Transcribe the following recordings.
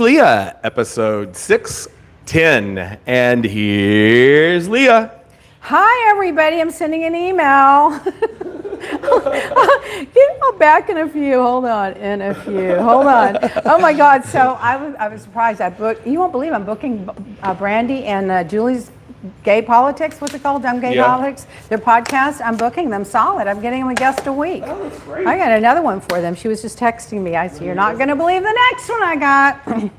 Leah, episode 610. And here's Leah. Hi, everybody. I'm sending an email. Back in a few. Hold on. Oh, my God. So I was surprised. You won't believe I'm booking Brandy and Julie's Gay Politics. What's it called? Dumb Gay Politics. Their podcast. I'm booking them solid. I'm getting them a guest a week. Oh, that's great. I got another one for them. She was just texting me. I said, you're not going to believe the next one I got.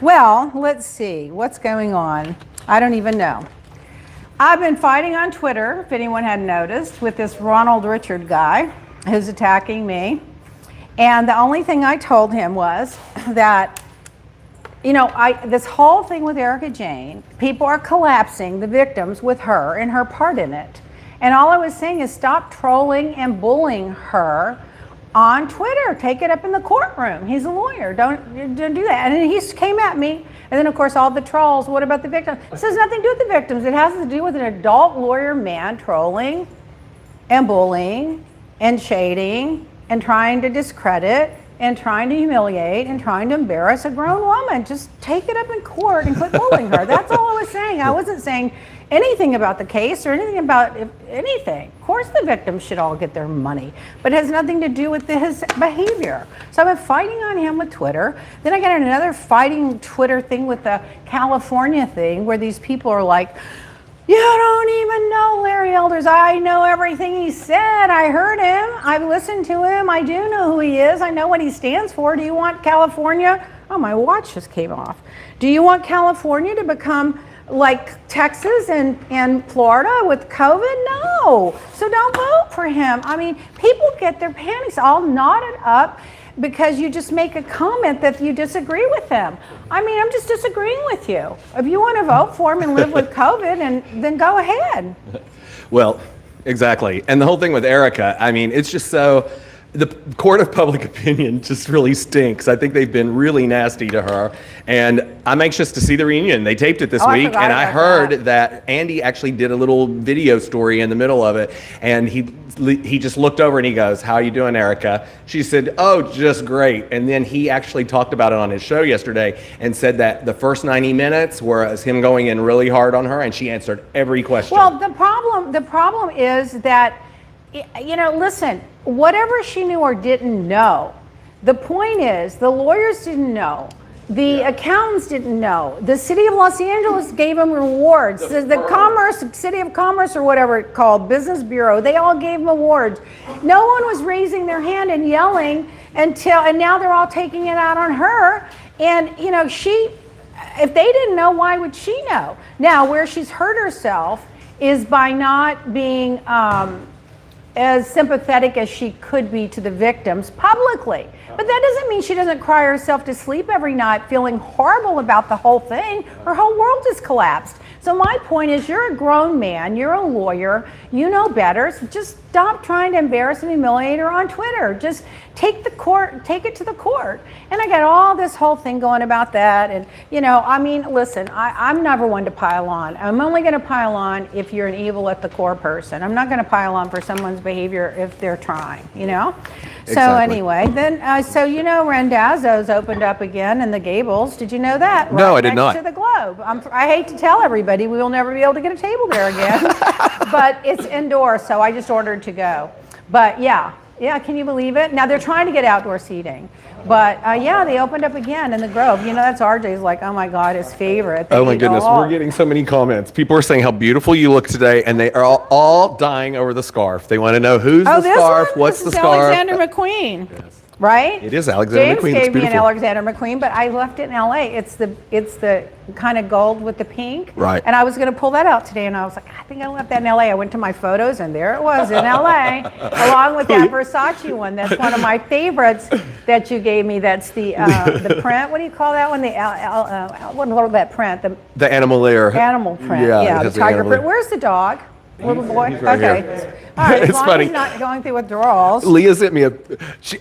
Well, let's see. What's going on? I don't even know. I've been fighting on Twitter, if anyone hadn't noticed, with this Ronald Richard guy who's attacking me. And the only thing I told him was that, this whole thing with Erica Jane, people are collapsing the victims with her and her part in it. And all I was saying is stop trolling and bullying her on Twitter. Take it up in the courtroom. He's a lawyer. Don't do that. And he came at me. And then, of course, all the trolls. What about the victims? It has nothing to do with the victims. It has to do with an adult lawyer man trolling and bullying and shading and trying to discredit and trying to humiliate and trying to embarrass a grown woman. Just take it up in court and quit bullying her. That's all I was saying. I wasn't saying anything about the case or anything about anything. Of course the victims should all get their money, but it has nothing to do with his behavior. So I've been fighting on him with Twitter. Then I got another fighting Twitter thing with the California thing where these people are like, you don't even know Larry Elders. I know everything he said. I heard him. I've listened to him. I do know who he is. I know what he stands for. Do you want California? Oh, my watch just came off. Do you want California to become like Texas and Florida with COVID? No. So don't vote for him. I mean, people get their panties all knotted up because you just make a comment that you disagree with them. I mean, I'm just disagreeing with you. If you want to vote for him and live with COVID, and then go ahead. Well, exactly. And the whole thing with Erica, I mean, it's just so... The court of public opinion just really stinks. I think they've been really nasty to her. And I'm anxious to see the reunion. They taped it this week, and I heard that Andy actually did a little video story in the middle of it. And he just looked over and he goes, "How you doing, Erica?" She said, "Oh, just great." And then he actually talked about it on his show yesterday and said that the first 90 minutes was him going in really hard on her, and she answered every question. Well, the problem is that, listen, whatever she knew or didn't know, the point is the lawyers didn't know. The accountants didn't know. The city of Los Angeles gave them rewards. The city of commerce or whatever it's called, business bureau, they all gave them awards. No one was raising their hand and yelling and now they're all taking it out on her. And, if they didn't know, why would she know? Now, where she's hurt herself is by not being as sympathetic as she could be to the victims publicly. But that doesn't mean she doesn't cry herself to sleep every night feeling horrible about the whole thing. Her whole world has collapsed. So my point is, you're a grown man, you're a lawyer, you know better. So just stop trying to embarrass and humiliate her on Twitter. Just take it to the court. And I got all this whole thing going about that. And, listen, I'm never one to pile on. I'm only going to pile on if you're an evil at the core person. I'm not going to pile on for someone's behavior if they're trying, Exactly. So anyway, then, Randazzo's opened up again in the Gables. Did you know that? No, I did not. Next to the Globe. I hate to tell everybody, we will never be able to get a table there again. But it's indoors, so I just ordered to go. But yeah, can you believe it? Now they're trying to get outdoor seating. But they opened up again in the Grove. That's RJ's like, oh my God, his favorite. Oh my goodness, we're getting so many comments. People are saying how beautiful you look today, and they are all dying over the scarf. They want to know who's the scarf, what's the scarf. Alexander McQueen. Yes. Right? It is Alexander McQueen. James gave me an Alexander McQueen, but I left it in LA. It's the kind of gold with the pink. Right. And I was going to pull that out today, and I was like, I think I left that in LA. I went to my photos, and there it was in LA, along with that Versace one. That's one of my favorites that you gave me. That's the print. What do you call that one? What is that print? The animal layer. Animal print. Yeah, the tiger print. Where's the dog? Little boy? He's right okay. Here. All right, it's as long funny. as he's not going through withdrawals. Leah sent me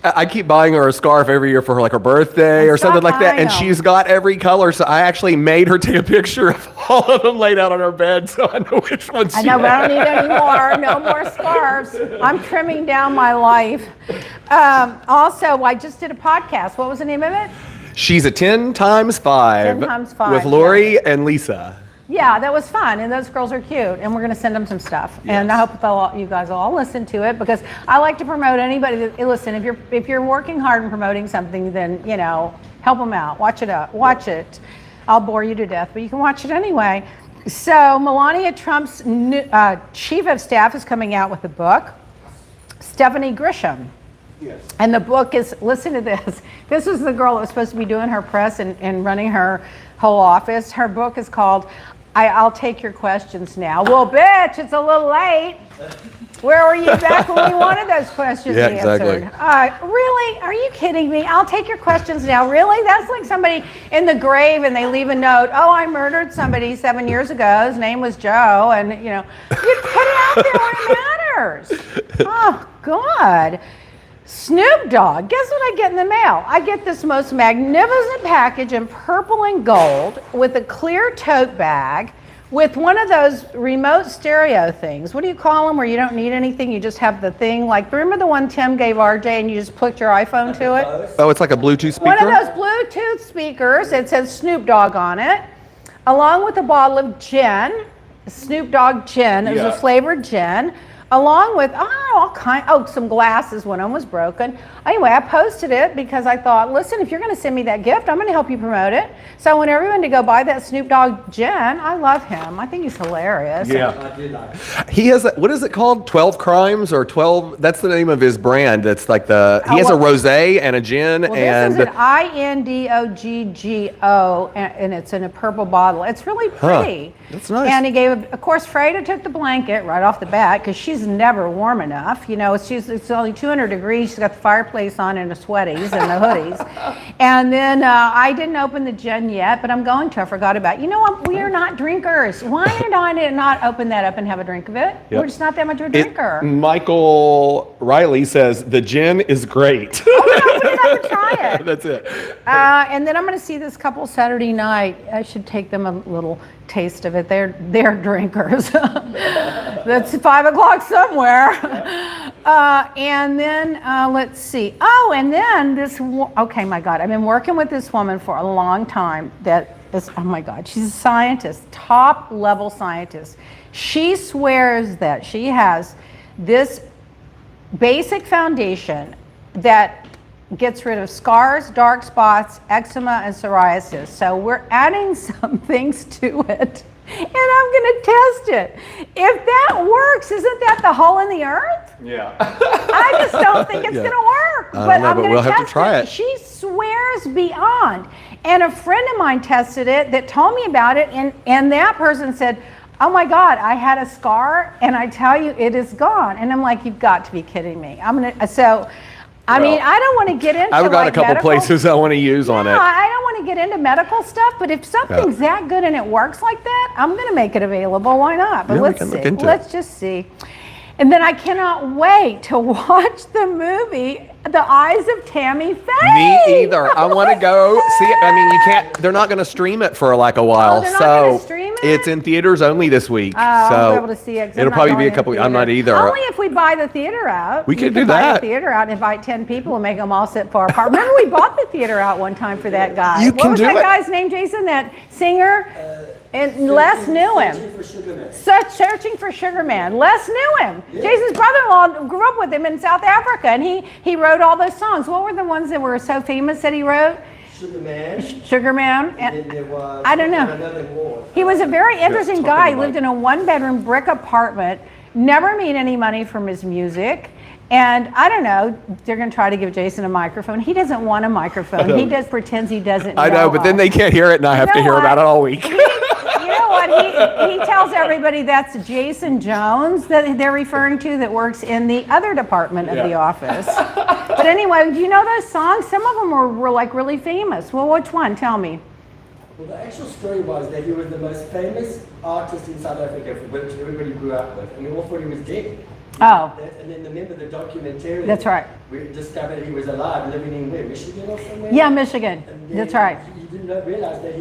I keep buying her a scarf every year for her, like her birthday or something like that, and she's got every color, so I actually made her take a picture of all of them laid out on her bed so I know which ones she I know, has. but I don't need any more. No more scarves. I'm trimming down my life. Also, I just did a podcast. What was the name of it? She's a 10 times 5. 10 times 5, with Lori and Lisa. Yeah, that was fun, and those girls are cute, and we're going to send them some stuff. Yes. And I hope you guys will all listen to it, because I like to promote anybody that, listen, if you're working hard and promoting something, then, you know, help them out. Watch it. I'll bore you to death, but you can watch it anyway. So Melania Trump's chief of staff is coming out with a book, Stephanie Grisham. Yes. And the book is, listen to this. This is the girl that was supposed to be doing her press and running her whole office. Her book is called I'll Take Your Questions Now. Well, bitch, it's a little late. Where were you back when we wanted those questions answered? Exactly. Really? Are you kidding me? I'll take your questions now. Really? That's like somebody in the grave and they leave a note. Oh, I murdered somebody 7 years ago. His name was Joe. And, you know, you put it out there where it matters. Oh, God. Snoop Dogg, guess what I get in the mail? I get this most magnificent package in purple and gold with a clear tote bag with one of those remote stereo things. What do you call them, where you don't need anything? You just have the thing. Like, remember the one Tim gave RJ and you just put your iPhone to it? Oh, it's like a Bluetooth speaker? One of those Bluetooth speakers. It says Snoop Dogg on it, along with a bottle of gin, Snoop Dogg gin. It was a flavored gin. Along with some glasses. One of them was broken. Anyway, I posted it because I thought, listen, if you're going to send me that gift, I'm going to help you promote it. So I want everyone to go buy that Snoop Dogg gin. I love him. I think he's hilarious. Yeah. I did like it. He has, what is it called? 12 Crimes or 12? That's the name of his brand. It's like he has a rosé and a gin. Well, and this is an INDOGGO, and it's in a purple bottle. It's really pretty. That's nice. And he gave, of course, Freda took the blanket right off the bat because she's never warm enough. You know, it's only 200 degrees. She's got the fireplace on and the sweaties and the hoodies. And then I didn't open the gin yet, but I'm going to. I forgot about it. You know what? We are not drinkers. Why did I not open that up and have a drink of it? Yep. We're just not that much of a drinker. Michael Riley says the gin is great. Oh, no, we didn't have to try it. That's it. And then I'm going to see this couple Saturday night. I should take them a little taste of it. They're drinkers. That's 5 o'clock somewhere. And then let's see. Oh, and then okay, my God, I've been working with this woman for a long time. Oh my God, she's a scientist, top level scientist. She swears that she has this basic foundation that gets rid of scars, dark spots, eczema, and psoriasis. So we're adding some things to it, and I'm going to test it. If that works, isn't that the hole in the earth? Yeah. I just don't think it's going to work. I don't know, I'm but going we'll to have to test try it. it. She swears beyond. And a friend of mine tested it that told me about it, and that person said, oh my God, I had a scar, and I tell you, it is gone. And I'm like, you've got to be kidding me. I mean, I don't want to get into I've got a couple medical places I want to use on it. I don't want to get into medical stuff, but if something's that good and it works like that, I'm going to make it available. Why not? But Yeah, we let's can look see. into Let's it. just see. And then I cannot wait to watch the movie, The Eyes of Tammy Faye. Me either. I want to go see it. I mean, you can't. They're not going to stream it for like a while. they're not so gonna stream it? it's in theaters only this week. Oh, I'll so be able to see it. 'Cause I'm it'll not probably be going a couple. to I'm not theater. either. Only if we buy the theater out. We could can do buy that. the theater out and invite 10 people and make them all sit far apart. Remember, we bought the theater out one time for that guy. You What can was do that it. guy's name, Jason? That singer? And Les knew him. Searching for Sugar Man. Les knew him. Yeah. Jason's brother-in-law grew up with him in South Africa, and he wrote all those songs. What were the ones that were so famous that he wrote? Sugar Man. Sugar Man. And then there was, I don't know. Another war. He was a very interesting talking guy. He about- lived in a one-bedroom brick apartment, never made any money from his music. And I don't know, they're going to try to give Jason a microphone. He doesn't want a microphone. He pretends he doesn't know. I know, but then they can't hear it, and I have to hear about it all week. You know what? He tells everybody that's Jason Jones that they're referring to that works in the other department of the office. But anyway, do you know those songs? Some of them were like really famous. Well, which one? Tell me. Well, the actual story was that he was the most famous artist in South Africa, which everybody grew up with, and we all thought he was dead. Oh. And then remember the documentary? That's right. We discovered he was alive, living in where, Michigan or somewhere? Yeah, Michigan. And then That's right. You didn't realize that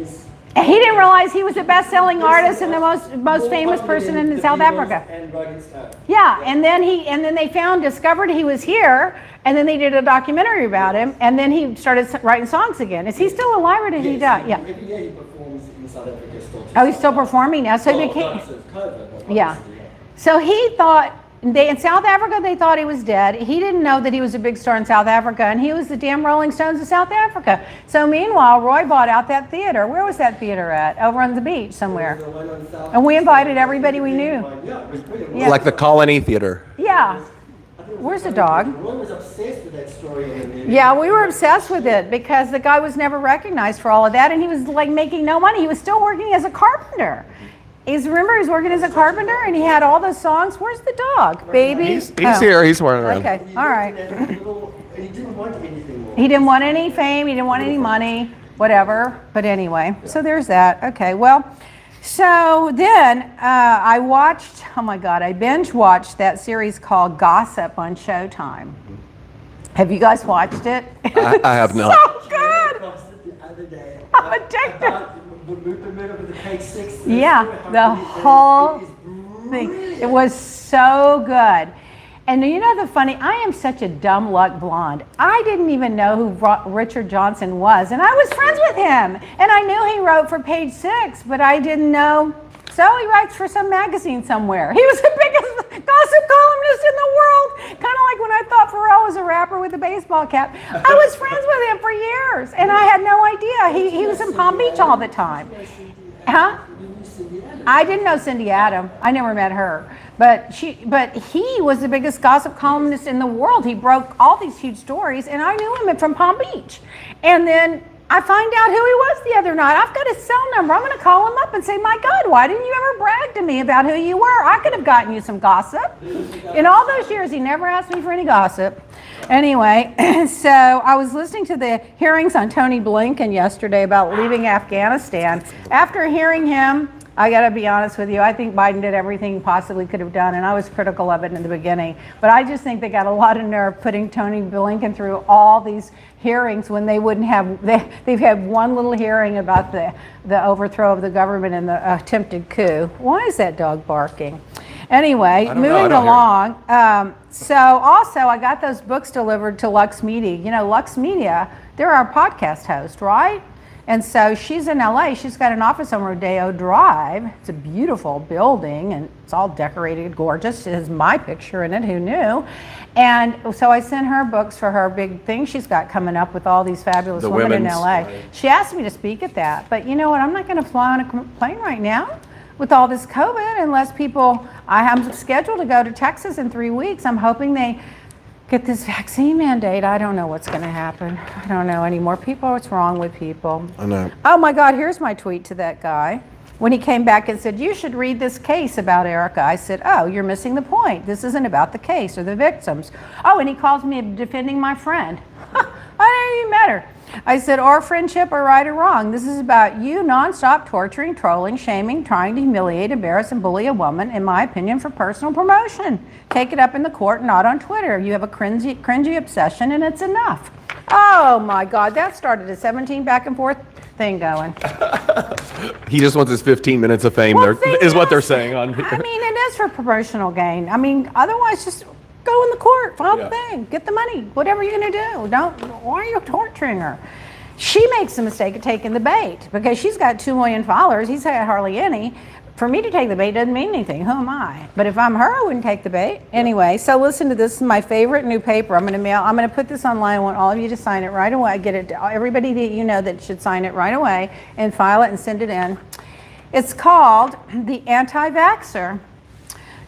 He didn't realize he was a best-selling artist and the most famous person in South Africa. And Rolling Stone. Yeah, and then they discovered he was here, and then they did a documentary about him, and then he started writing songs again. Is he still alive or did he die? Yeah. Every year he performs in South Africa still. Oh, he's still performing now, so he became. Not since COVID, but Yeah. obviously, yeah. So he thought, in South Africa, they thought he was dead. He didn't know that he was a big star in South Africa, and he was the damn Rolling Stones of South Africa. So meanwhile, Roy bought out that theater. Where was that theater at? Over on the beach somewhere. The one on South- And we invited everybody we knew. Yeah, it was brilliant. Yeah. Like the Colony Theater. Yeah. Where's the dog? Roy was obsessed with that story. And Yeah, we were obsessed with it because the guy was never recognized for all of that, and he was like making no money. He was still working as a carpenter. Remember, he was working as a carpenter, and he had all those songs. Where's the dog, baby? He's Oh. here. He's running around. Okay, all right. He didn't want anything more. He didn't want any fame. He didn't want any money, whatever. But anyway, so there's that. Okay, well, so then I watched, oh my God, I binge watched that series called Gossip on Showtime. Have you guys watched it? I have not. So good. The other day. I'm addicted. About the murder with the Cake 6. Yeah, the whole thing. It was so good. And you know the funny, I am such a dumb luck blonde. I didn't even know who Richard Johnson was, and I was friends with him. And I knew he wrote for Page Six, but I didn't know. So he writes for some magazine somewhere. He was the biggest gossip columnist in the world. Kind of like when I thought Pharrell was a rapper with a baseball cap. I was friends with him for years, and I had no idea. He was in Palm Beach all the time. Huh? I didn't know Cindy Adam. I never met her. But he was the biggest gossip columnist in the world. He broke all these huge stories, and I knew him from Palm Beach. And then I find out who he was the other night. I've got his cell number. I'm going to call him up and say, my God, why didn't you ever brag to me about who you were? I could have gotten you some gossip. In all those years, he never asked me for any gossip. Anyway, so I was listening to the hearings on Tony Blinken yesterday about leaving Afghanistan. After hearing him, I got to be honest with you, I think Biden did everything he possibly could have done, and I was critical of it in the beginning. But I just think they got a lot of nerve putting Tony Blinken through all these hearings when they wouldn't have, they've had one little hearing about the overthrow of the government and the attempted coup. Why is that dog barking? Anyway, moving along. So also, I got those books delivered to Luxe Media. You know, Luxe Media, they're our podcast host, right? And so she's in LA. She's got an office on Rodeo Drive. It's a beautiful building, and it's all decorated, gorgeous. It has my picture in it. Who knew? And so I sent her books for her big thing she's got coming up with all these fabulous women in LA. Right. She asked me to speak at that, but you know what? I'm not going to fly on a plane right now with all this COVID unless people. I am scheduled to go to Texas in 3 weeks. I'm hoping they get this vaccine mandate. I don't know what's going to happen. I don't know anymore. People, what's wrong with people? I know. Oh my God, here's my tweet to that guy. When he came back and said, you should read this case about Erica. I said, oh, you're missing the point. This isn't about the case or the victims. Oh, and he calls me defending my friend. I don't even matter. I said, or friendship or right or wrong. This is about you nonstop torturing, trolling, shaming, trying to humiliate, embarrass, and bully a woman, in my opinion, for personal promotion. Take it up in the court, not on Twitter. You have a cringy obsession, and it's enough. Oh my God, that started a 17 back and forth thing going. He just wants his 15 minutes of fame, Well, is what they're saying on here. I mean, it is for promotional gain. I mean, otherwise, just go in the court, file the thing, get the money, whatever you're going to do. Why are you torturing her? She makes the mistake of taking the bait because she's got 2 million followers. He's had hardly any. For me to take the bait doesn't mean anything. Who am I? But if I'm her, I wouldn't take the bait. Anyway, so listen to this. This is my favorite new paper. I'm going to put this online. I want all of you to sign it right away. Get it to everybody that you know that should sign it right away and file it and send it in. It's called The Anti-Vaxxer.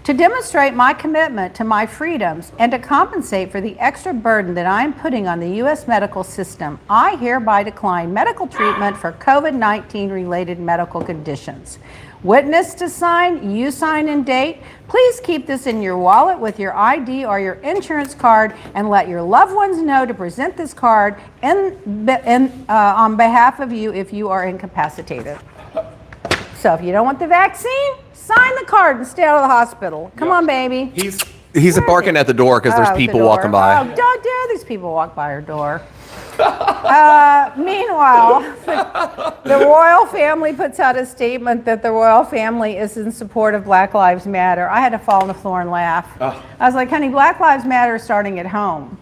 To demonstrate my commitment to my freedoms and to compensate for the extra burden that I am putting on the U.S. medical system, I hereby decline medical treatment for COVID-19 related medical conditions. Witness to sign, you sign and date. Please keep this in your wallet with your ID or your insurance card and let your loved ones know to present this card on behalf of you if you are incapacitated. So if you don't want the vaccine, sign the card and stay out of the hospital. Come on, baby. He's Where is barking he? at the door because there's Oh, the people door. walking by. Oh, don't dare these people walk by her door. Meanwhile, the royal family puts out a statement that the royal family is in support of Black Lives Matter. I had to fall on the floor and laugh. Oh. I was like, honey, Black Lives Matter is starting at home.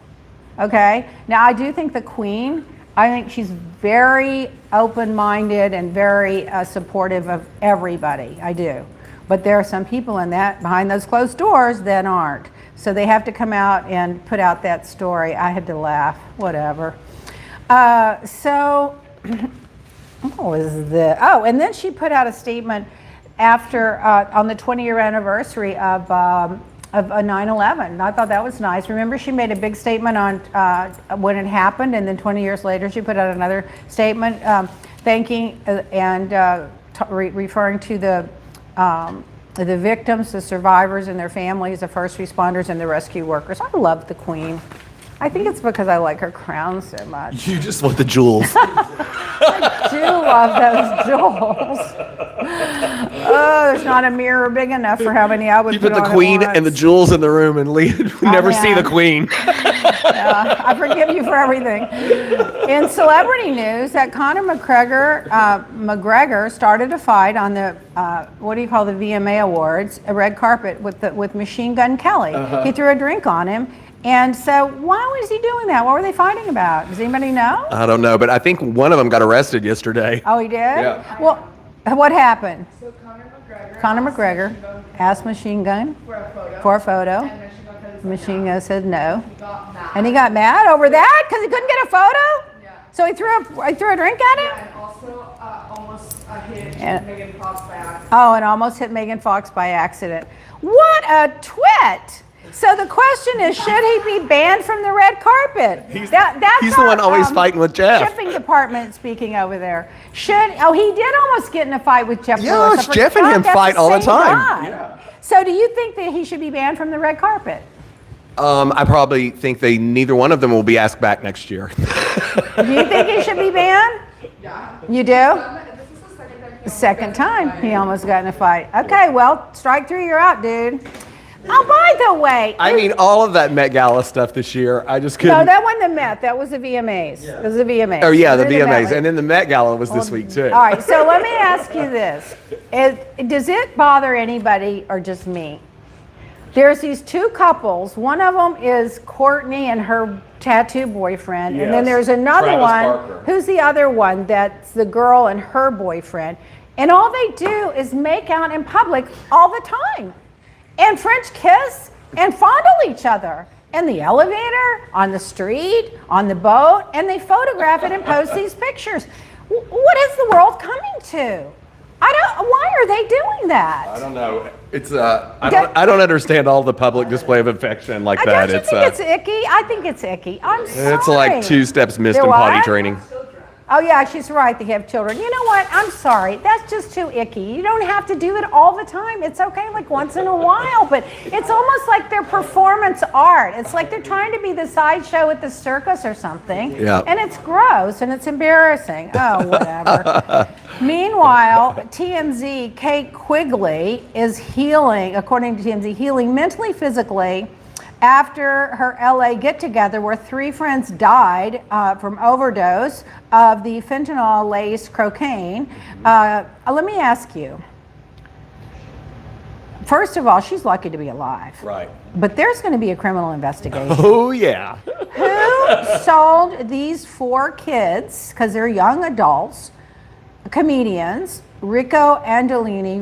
Okay? Now, I do think the Queen, I think she's very open-minded and very supportive of everybody. I do. But there are some people in that, behind those closed doors, that aren't. So they have to come out and put out that story. I had to laugh. Whatever. What was this? Oh, and then she put out a statement after on the 20-year anniversary of 9/11. I thought that was nice. Remember, she made a big statement on when it happened, and then 20 years later, she put out another statement thanking and referring to the victims, the survivors, and their families, the first responders, and the rescue workers. I love the Queen. I think it's because I like her crown so much. You just want the jewels. I do love those jewels. Oh, there's not a mirror big enough for how many I would You put the on at queen once. and the jewels in the room and we never see the man. queen. I forgive you for everything. In celebrity news, that Conor McGregor started a fight on the what do you call the VMA Awards, a red carpet with Machine Gun Kelly. He threw a drink on him. And so why was he doing that? What were they fighting about? Does anybody know? I don't know, but I think one of them got arrested yesterday. Oh, he did? Yeah. Well, what happened? So Conor McGregor asked Machine Gun for a photo. And Machine Gun said no. He got mad. And he got mad over that because he couldn't get a photo? Yeah. So he threw a drink at him? And also almost hit Yeah. Megan Fox by accident. Oh, and almost hit Megan Fox by accident. What a twit! So the question is, should he be banned from the red carpet? That's He's the one always fighting with Jeff. Shipping department speaking over there. He did almost get in a fight with Jeff Yes, Lewis. I Jeff and forgot him that's fight all the same time. guy. Yeah. So do you think that he should be banned from the red carpet? I probably think neither one of them will be asked back next year. Do you think he should be banned? Yeah. You do? This is the second time. The second time he almost got in a fight. Okay, well, strike three, you're out, dude. Oh, by the way. I mean, all of that Met Gala stuff this year, I just couldn't. No, that wasn't the Met. That was the VMAs. It was the VMAs. Oh yeah, the They're VMAs, Met. and then the Met Gala was this week too. All right, so let me ask you this. Does it bother anybody or just me? There's these two couples. One of them is Courtney and her tattoo boyfriend. And then Yes. there's another Travis one. Barker. Who's the other one? That's the girl and her boyfriend. And all they do is make out in public all the time. And French kiss and fondle each other. In the elevator, on the street, on the boat. And they photograph it and post these pictures. What is the world coming to? Why are they doing that? I don't know. It's I don't understand all the public display of affection like that. Don't you think it's icky? I think it's icky. I'm sorry. It's like 2 steps missed They're in potty what? training. Oh yeah, she's right. They have children. You know what? I'm sorry. That's just too icky. You don't have to do it all the time. It's okay like once in a while, but it's almost like they're performance art. It's like they're trying to be the sideshow at the circus or something. Yeah. And it's gross and it's embarrassing. Oh, whatever. Meanwhile, TMZ, Kate Quigley is healing, according to TMZ, healing mentally, physically, after her LA get-together where 3 friends died from overdose of the fentanyl-laced cocaine. Let me ask you. First of all, she's lucky to be alive. Right. But there's going to be a criminal investigation. Oh yeah. Who sold these 4 kids, because they're young adults, comedians, Rico Angelini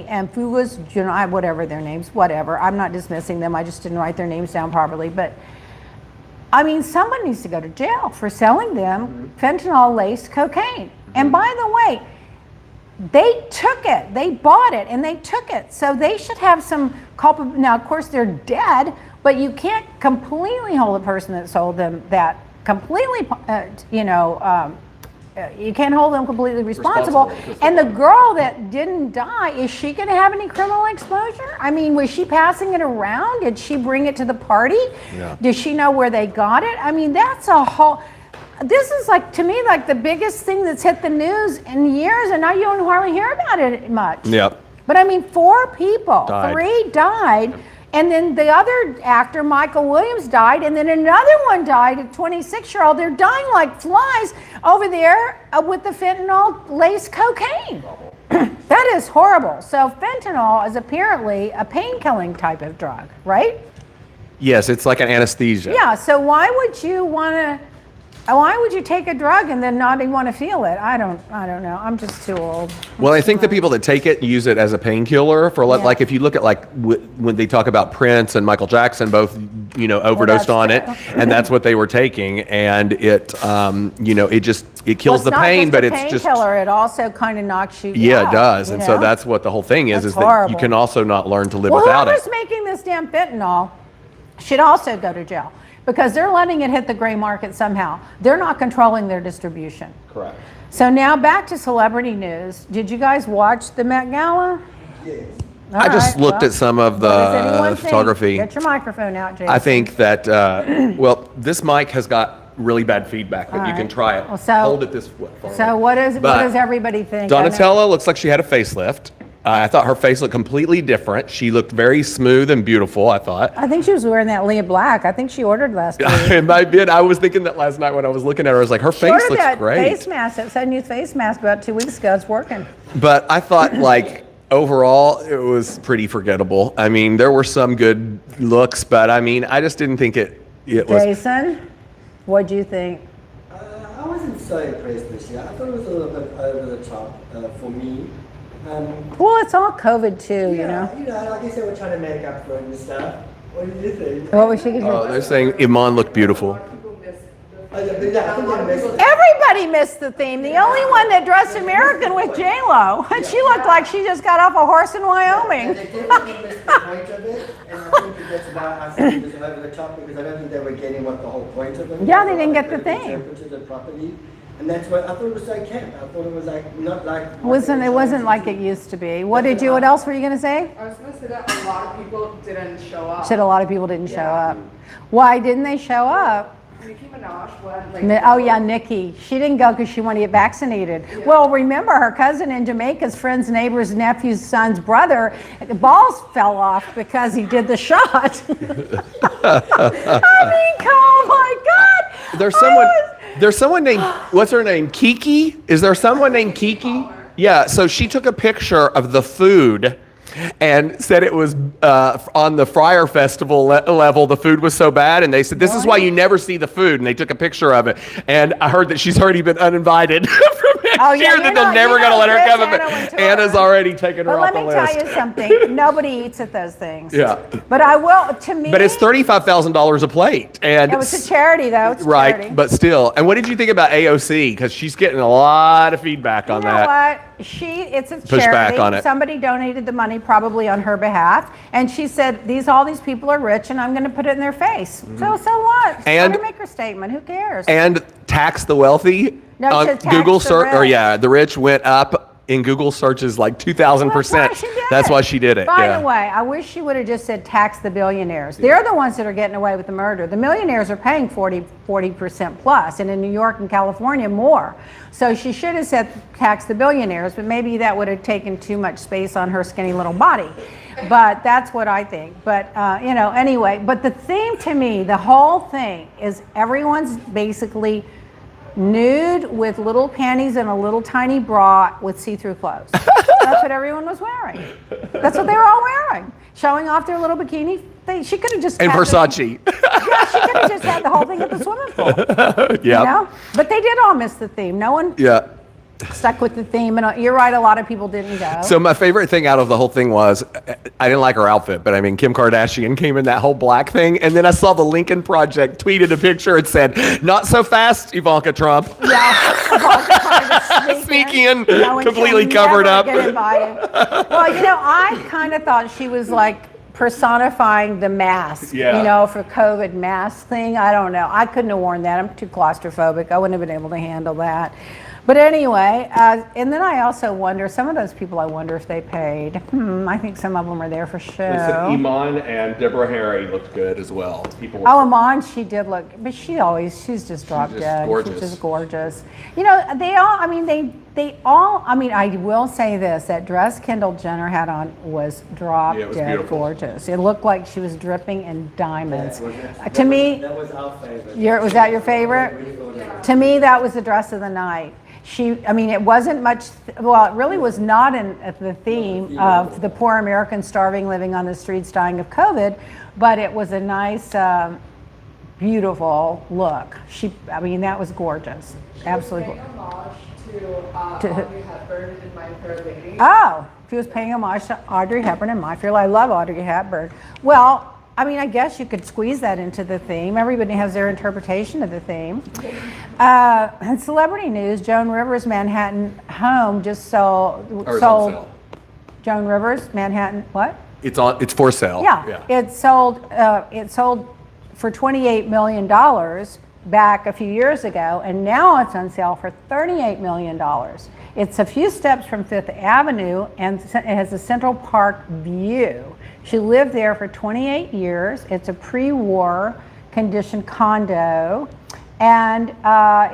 and Fugas, whatever their names, whatever. I'm not dismissing them. I just didn't write their names down properly. But I mean, somebody needs to go to jail for selling them fentanyl-laced cocaine. And by the way, they took it. They bought it and they took it. So they should have some culpability. Now, of course, they're dead, but you can't completely hold the person that sold them that completely, you can't hold them completely responsible. And the girl that didn't die, is she going to have any criminal exposure? I mean, was she passing it around? Did she bring it to the party? Yeah. Does she know where they got it? I mean, that's a whole... This is like, to me, like the biggest thing that's hit the news in years, and now you don't hardly hear about it much. Yep. But I mean, 4 people, Died. 3 died. And then the other actor, Michael Williams, died, and then another one died, a 26-year-old. They're dying like flies over there with the fentanyl-laced cocaine. That is horrible. So fentanyl is apparently a pain-killing type of drug, right? Yes, it's like an anesthesia. Yeah, so why would you take a drug and then not even want to feel it? I don't know. I'm just too old. Well, I think the people that take it use it as a painkiller for Yeah. like if you look at like when they talk about Prince and Michael Jackson, both overdosed that's on it, true. and that's what they were taking, and it it kills the pain, but it's just painkiller. It also kind of knocks you. yeah, out, it does, you and know? so that's what the whole thing is That's that you horrible. can also not learn to live Well, without whoever's it. making this damn fentanyl should also go to jail because they're letting it hit the gray market somehow. They're not controlling their distribution. Correct. So now back to celebrity news. Did you guys watch the Met Gala? Yes. All I just right, looked well, at some of what does anyone the think? photography. Get your microphone out, Jason. I think that well, this mic has got really bad feedback, but All you can right. try it. Well, so- Hold it this way. So what But does everybody think? I know- Donatella looks like she had a facelift. I thought her face looked completely different. She looked very smooth and beautiful, I thought. I think she was wearing that Leah Black. I think she ordered last week. It might be. I was thinking that last night when I was looking at her. I was like, her She face ordered looks that great. face mask, that sudden use face mask about 2 weeks ago. It's working. But I thought, like, overall, it was pretty forgettable. I mean, there were some good looks, but I mean, I just didn't think it was. Jason, what'd you think? I wasn't so impressed this year. I thought it was a little bit over the top for me. Well, it's all COVID too, you know. I guess they were trying to make up for it and stuff. What did you think? What was she gonna Oh, they're saying Iman looked beautiful. People miss Oh, yeah, but yeah, I think they missed it. Everybody missed the theme. The only one that dressed American was J-Lo. And she looked like she just got off a horse in Wyoming. They definitely missed the point of it, and I think that's about us being just over the top because I don't think they were getting what the whole point of it was. Yeah, they didn't get the thing. Interpreted it properly, and that's what I thought it was so camp. I thought it was like not like. It wasn't like it used to be. What else were you gonna say? I was gonna say that a lot of people didn't show up. Said a lot of people didn't show Yeah. up. Why didn't they show up? Nicki Minaj went Oh yeah, Nikki. She didn't go because she wanted to get vaccinated. Well, remember her cousin in Jamaica's friend's neighbor's nephew's son's brother, the balls fell off because he did the shot. I mean, oh my God. There's someone named, what's her name? Kiki? Is there someone named Kiki? Yeah, so she took a picture of the food and said it was on the Friar Festival level, the food was so bad, and they said, this is why you never see the food, and they took a picture of it. And I heard that she's already been uninvited from next year, that they're never going to let her come, but Anna's already taken her But off the let me list. tell you something. Nobody eats at those things. Yeah. But I will, to me. But it's $35,000 a plate. And It was a charity, though. It's a right, charity. but still. And what did you think about AOC? Because she's getting a lot of feedback on You know that. what? It's a Push charity. back on it. Somebody donated the money probably on her behalf, and she said, all these people are rich, and I'm going to put it in their face. So what? And- Let her make her statement. Who cares? And tax the wealthy. No, on to tax Google the search, or rich. yeah, the rich went up in Google searches like 2,000%. That's why she did it. By yeah. the way, I wish she would have just said tax the billionaires. They're the ones that are getting away with the murder. The millionaires are paying 40% plus, and in New York and California more. So she should have said tax the billionaires, but maybe that would have taken too much space on her skinny little body. But that's what I think. But anyway, but the theme to me, the whole thing is everyone's basically nude with little panties and a little tiny bra with see-through clothes. That's what everyone was wearing. That's what they were all wearing. Showing off their little bikini thing. She could have just And had Versace. Yeah, she could have just had the whole thing at the swimming pool. Yeah. You know? But they did all miss the theme. No one Yeah. stuck with the theme. And you're right, a lot of people didn't go. So my favorite thing out of the whole thing was, I didn't like her outfit, but I mean, Kim Kardashian came in that whole black thing, and then I saw the Lincoln Project tweeted a picture and said, "Not so fast, Ivanka Trump." Yeah, Sneak in, No, and completely she'll covered never up. get invited. Well, I kind of thought she was like personifying the mask, Yeah. for COVID mask thing. I don't know. I couldn't have worn that. I'm too claustrophobic. I wouldn't have been able to handle that. But anyway, and then I also wonder, some of those people, I wonder if they paid. I think some of them are there for show. Listen, Iman and Deborah Harry looked good as well. People were Iman, she did look, but she's just drop just dead. gorgeous. She's just gorgeous. You know, they all, I will say this, that dress Kendall Jenner had on was drop Yeah, it was dead beautiful. gorgeous. It looked like she was dripping in diamonds. That To me, that was our favorite. was that your favorite? To me, that was the dress of the night. It wasn't much, well, it really was not in the theme of the poor American starving, living on the streets, dying of COVID, but it was a nice, beautiful look. That was gorgeous. Absolutely. Paying homage to Audrey Hepburn in My Fair Lady. Oh, she was paying homage to Audrey Hepburn in My Fair Lady. I love Audrey Hepburn. Well, I guess you could squeeze that into the theme. Everybody has their interpretation of the theme. And celebrity news, Joan Rivers' Manhattan home just sold. Or it's on sale. Joan Rivers, Manhattan, what? It's for sale. Yeah. It sold for $28 million back a few years ago, and now it's on sale for $38 million. It's a few steps from Fifth Avenue, and it has a Central Park view. She lived there for 28 years. It's a pre-war condition condo, and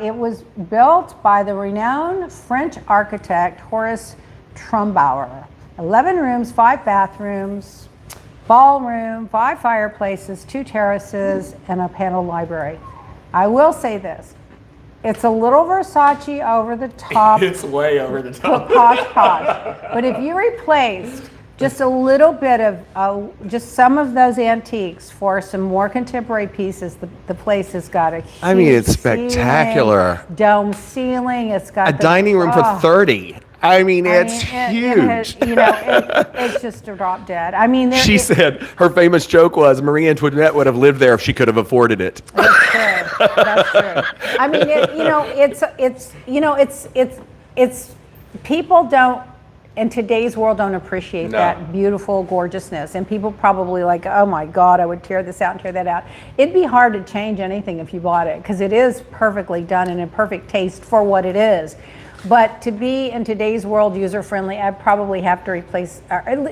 it was built by the renowned French architect Horace Trumbauer. 11 rooms, 5 bathrooms, ballroom, 5 fireplaces, 2 terraces, and a paneled library. I will say this. It's a little Versace over the top. It's way over the top. Posh. But if you replaced just a little bit of, just some of those antiques for some more contemporary pieces, the place has got a huge It's spectacular. Ceiling, dome ceiling. It's got A dining room for 30. It's huge. It's just a drop dead. She said her famous joke was Marie Antoinette would have lived there if she could have afforded it. That's true. That's true. It's people don't, in today's world, don't appreciate that beautiful gorgeousness. And people probably like, oh my God, I would tear this out and tear that out. It'd be hard to change anything if you bought it, because it is perfectly done and in perfect taste for what it is. But to be in today's world user-friendly, I'd probably have to replace,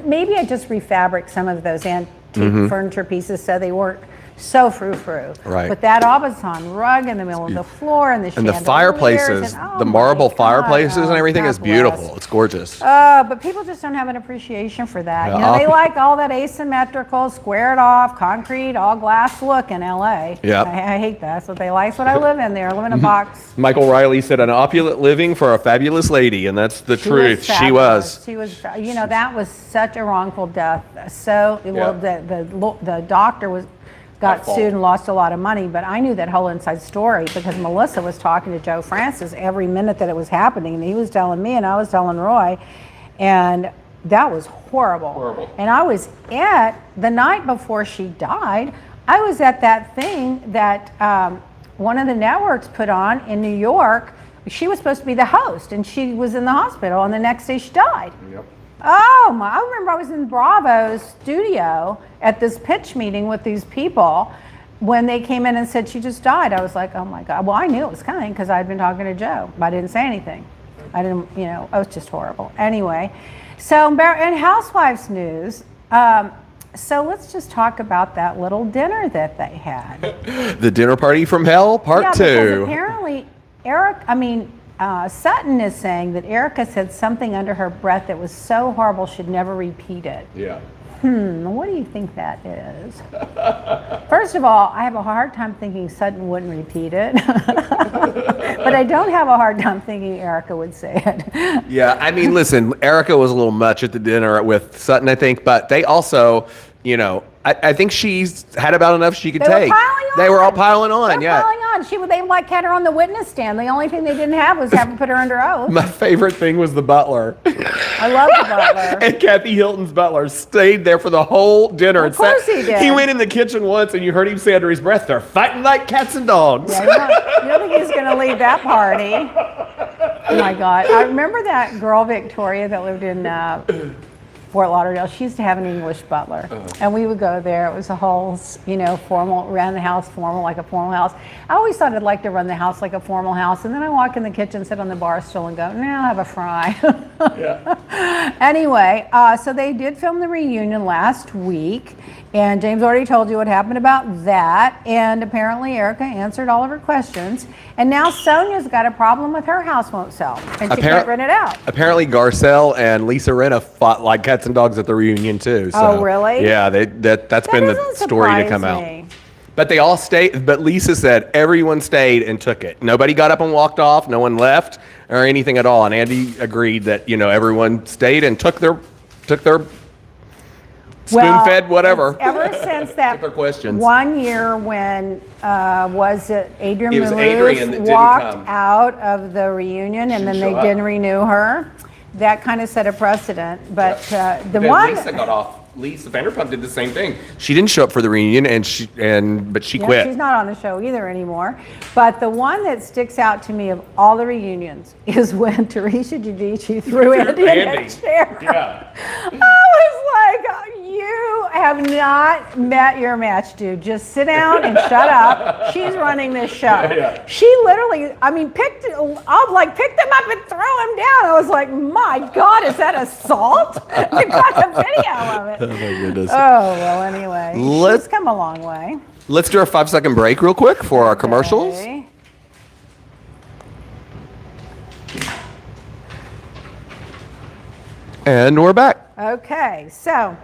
maybe I just refabric some of those antique furniture pieces so they weren't so frou-frou. Right. But that Aubusson rug in the middle of the floor and the And the fireplaces, the marble fireplaces and everything is beautiful. It's gorgeous. But people just don't have an appreciation for that. Yeah. They like all that asymmetrical, squared off, concrete, all glass look in LA. Yep. I hate that. That's what they like. That's what I live in there. I live in a box. Michael Riley said, an opulent living for a fabulous lady, and that's the truth. She was. She was. That was such a wrongful death. So the doctor got sued and lost a lot of money, but I knew that whole inside story because Melissa was talking to Joe Francis every minute that it was happening, and he was telling me and I was telling Roy, and that was horrible. And I was at, the night before she died, I was at that thing that one of the networks put on in New York. She was supposed to be the host, and she was in the hospital, and the next day she died. Yep. Oh my, I remember I was in Bravo's studio at this pitch meeting with these people when they came in and said she just died. I was like, oh my God. Well, I knew it was coming because I'd been talking to Joe, but I didn't say anything. I didn't, it was just horrible. Anyway, so in Housewives news, so let's just talk about that little dinner that they had. The dinner party from hell, part 2. Because apparently Sutton is saying that Erica said something under her breath that was so horrible she'd never repeat it. Yeah. What do you think that is? First of all, I have a hard time thinking Sutton wouldn't repeat it. But I don't have a hard time thinking Erica would say it. Yeah, listen, Erica was a little much at the dinner with Sutton, I think, but they also, I think she's had about enough she could take. They were all piling on, yeah. Piling on. They had her on the witness stand. The only thing they didn't have was have put her under oath. My favorite thing was the butler. I love the butler. And Kathy Hilton's butler stayed there for the whole dinner. Of course he did. He went in the kitchen once, and you heard him say under his breath, they're fighting like cats and dogs. Yeah, you don't think he's going to leave that party. Oh, my God. I remember that girl, Victoria, that lived in Fort Lauderdale. She used to have an English butler, and we would go there. It was a whole, formal, ran the house formal, like a formal house. I always thought I'd like to run the house like a formal house, and then I walk in the kitchen, sit on the bar stool, and go, "Now I'll have a fry." Anyway, so they did film the reunion last week, and James already told you what happened about that, and apparently Erica answered all of her questions, and now Sonia's got a problem with her house won't sell, and she can't rent it out. Apparently Garcelle and Lisa Rinna fought like cats and dogs at the reunion too. So, Oh, really? Yeah, that's been the doesn't story to surprise come me. out. But they all stayed. But Lisa said everyone stayed and took it. Nobody got up and walked off. No one left or anything at all. And Andy agreed that everyone stayed and took their spoon-fed whatever. Ever since that Took their questions. 1 year when was it Adrian It was Adrian that Maluz didn't walked come. out of the reunion and then She they showed up. didn't renew her. That kind of set a precedent. But the Then one Lisa got off. Lisa Vanderpump did the same thing. She didn't show up for the reunion, but she Yeah, quit. she's not on the show either anymore. But the one that sticks out to me of all the reunions is when Teresa Giudice threw Andy in Andy. that chair. Yeah. I was like, you have not met your match, dude. Just sit down and shut up. She's running this show. Yeah. She literally, picked them up and threw him down. I was like, my God, is that assault? You got a video of it. Oh my goodness. Oh, well, anyway. Let's- She's come a long way. Let's do our 5-second break real quick for our commercials. Okay. And we're back. Okay, so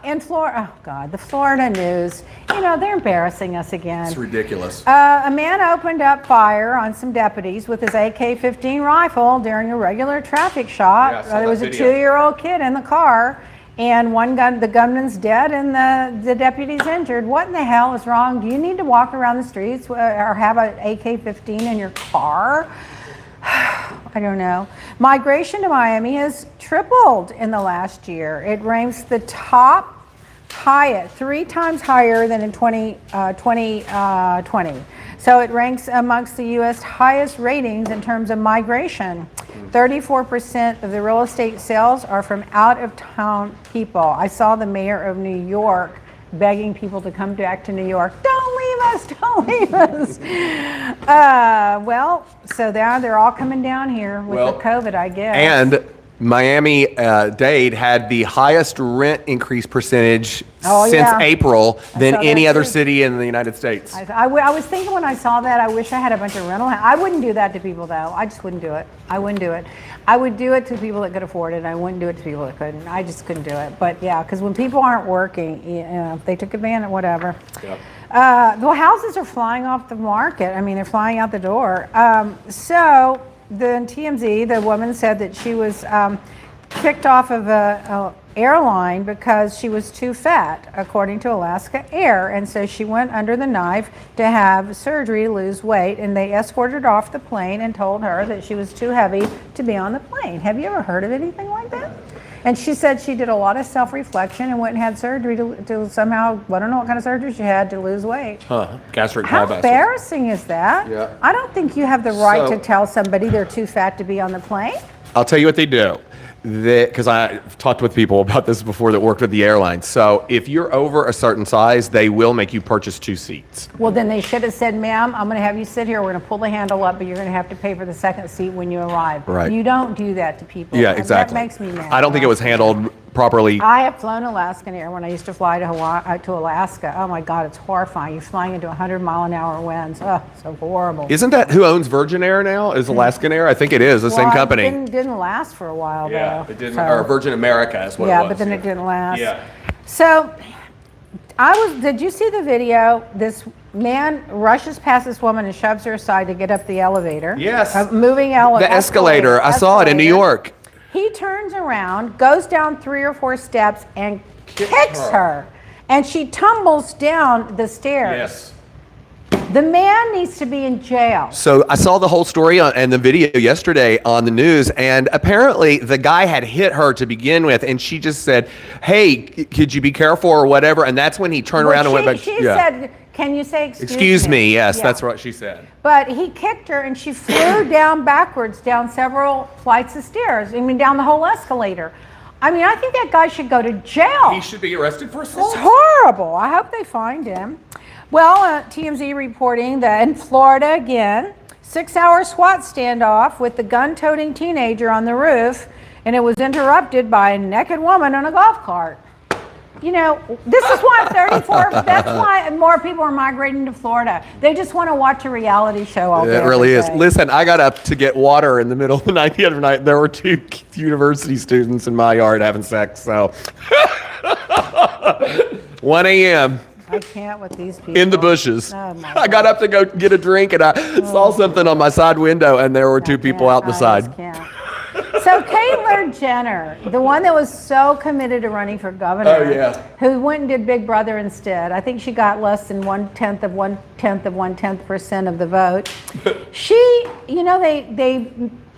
in Florida, oh God, the Florida news, they're embarrassing us again. It's ridiculous. A man opened up fire on some deputies with his AK-15 rifle during a regular traffic Yeah, I stop. saw There that was a video. 2-year-old kid in the car, and the gunman's dead, and the deputy's injured. What in the hell is wrong? Do you need to walk around the streets or have an AK-15 in your car? I don't know. Migration to Miami has tripled in the last year. It ranks the top highest, 3 times higher than in 2020. So it ranks amongst the U.S. highest ratings in terms of migration. 34% of the real estate sales are from out-of-town people. I saw the mayor of New York begging people to come back to New York. Don't leave us, don't leave us. So now they're all coming down here with the COVID, I guess. And Miami-Dade had the highest rent increase percentage Oh, since yeah. April than saw that any other too. city in the United States. I was thinking when I saw that, I wish I had a bunch of rental houses. I wouldn't do that to people, though. I just wouldn't do it. I wouldn't do it. I would do it to people that could afford it. I wouldn't do it to people that couldn't. I just couldn't do it. But yeah, because when people aren't working, if they took advantage, whatever. Yep. The houses are flying off the market. I mean, they're flying out the door. So the TMZ, the woman said that she was kicked off of a airline because she was too fat, according to Alaska Air, and so she went under the knife to have surgery to lose weight, and they escorted her off the plane and told her that she was too heavy to be on the plane. Have you ever heard of anything like that? And she said she did a lot of self-reflection and went and had surgery to somehow, I don't know what kind of surgery she had to lose weight. Gastric How bypass. embarrassing is that? Yeah. I don't think you have the right So- to tell somebody they're too fat to be on the plane. I'll tell you what they do. Because I've talked with people about this before that worked with the airlines. So if you're over a certain size, they will make you purchase 2 seats. Well, then they should have said, ma'am, I'm going to have you sit here. We're going to pull the handle up, but you're going to have to pay for the second seat when you arrive. Right. You don't do that to people. Yeah, And exactly. That makes me mad. I don't think it was handled properly. I have flown Alaskan Air when I used to fly to Hawaii, to Alaska. Oh my God, it's horrifying. You're flying into 100-mile-an-hour winds. Oh, so horrible. Isn't that who owns Virgin Air now? Is Alaskan Air? I think it is the same Well, company. It didn't last for a while, though. it didn't. So- Or Virgin America is what it was. Yeah, but then it didn't last. Yeah. So, did you see the video? This man rushes past this woman and shoves her aside to get up the elevator. Yes. Moving The escalator. I saw it in New York. He turns around, goes down 3 or 4 steps, and kicks her. And she tumbles down the stairs. Yes. The man needs to be in jail. So I saw the whole story and the video yesterday on the news, and apparently the guy had hit her to begin with, and she just said, "Hey, could you be careful or whatever?" And that's when he turned around and went back. She said, Can you say Excuse me. Yes, Yeah. that's what she said. But he kicked her and she flew down backwards down several flights of stairs. I mean, down the whole escalator. I mean, I think that guy should go to jail. He should be arrested for assault. It's horrible. I hope they find him. Well, TMZ reporting that in Florida again, 6-hour SWAT standoff with the gun-toting teenager on the roof, and it was interrupted by a naked woman on a golf cart. You know, this is why 34, that's why more people are migrating to Florida. They just want to watch a reality show all day. It really is. every day. Listen, I got up to get water in the middle of the night the other night. There were 2 university students in my yard having sex, so 1 a.m. I can't with these people. in the bushes. Oh, my I got up to go get a drink, and I saw something on my side window, and there were 2 people out the side. So Caitlyn Jenner, the one that was so committed to running for governor, Oh, yeah. who went and did Big Brother instead. I think she got less than 1/10% of the vote. She, you know, they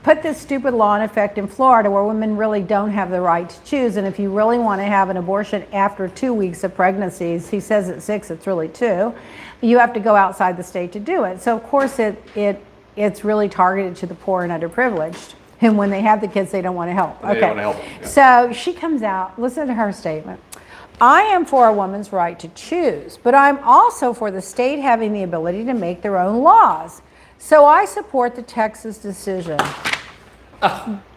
put this stupid law in effect in Florida where women really don't have the right to choose. And if you really want to have an abortion after 2 weeks of pregnancies, he says at 6, it's really 2, you have to go outside the state to do it. So of course it's really targeted to the poor and underprivileged. And when they have the kids, they don't want to help. They don't want to help. Yeah. So she comes out, listen to her statement. I am for a woman's right to choose, but I'm also for the state having the ability to make their own laws. So I support the Texas decision.